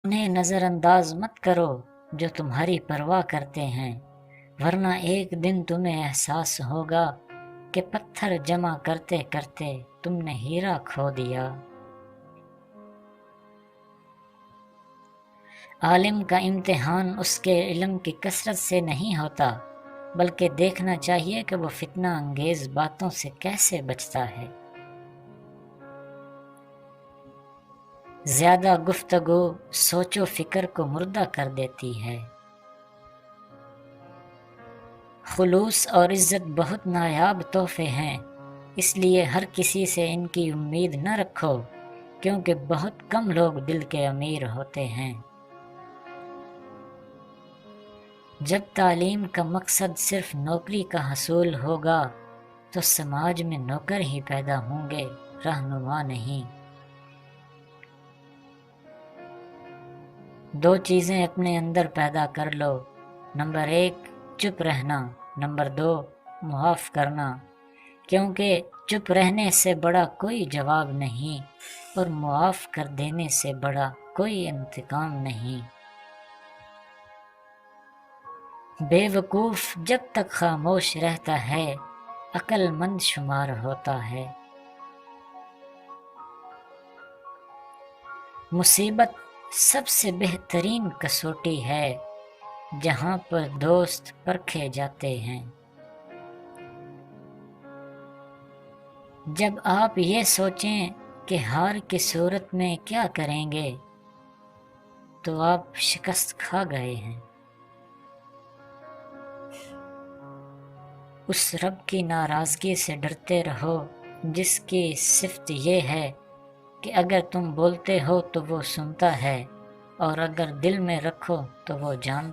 انہیں نظر انداز مت کرو جو تمہاری پرواہ کرتے ہیں، ورنہ ایک دن تمہیں احساس ہوگا کہ پتھر جمع کرتے کرتے تم نے ہیرا کھو دیا۔ عالم کا امتحان اس کے علم کی کثرت سے نہیں ہوتا، بلکہ دیکھنا چاہیے کہ وہ فتنہ انگیز باتوں سے کیسے بچتا ہے۔ زیادہ گفتگو سوچ و فکر کو مردہ کر دیتی ہے۔ خلوص اور عزت بہت نایاب تحفے ہیں، اس لیے ہر کسی سے ان کی امید نہ رکھو، کیونکہ بہت کم لوگ دل کے امیر ہوتے ہیں۔ جب تعلیم کا مقصد صرف نوکری کا حصول ہوگا تو سماج میں نوکر ہی پیدا ہوں گے، رہنما نہیں۔ دو چیزیں اپنے اندر پیدا کر لو، نمبر 1 چپ رہنا، نمبر 2 معاف کرنا، کیونکہ چپ رہنے سے بڑا کوئی جواب نہیں اور معاف کر دینے سے بڑا کوئی انتقام نہیں۔ بے وقوف جب تک خاموش رہتا ہے عقل مند شمار ہوتا ہے۔ مصیبت سب سے بہترین کسوٹی ہے جہاں پر دوست پرکھے جاتے ہیں۔ جب آپ یہ سوچیں کہ ہار کی صورت میں کیا کریں گے تو آپ شکست کھا گئے ہیں۔ اس رب کی ناراضگی سے ڈرتے رہو جس کی صفت یہ ہے کہ اگر تم بولتے ہو تو وہ سنتا ہے، اور اگر دل میں رکھو تو وہ جانتا ہے۔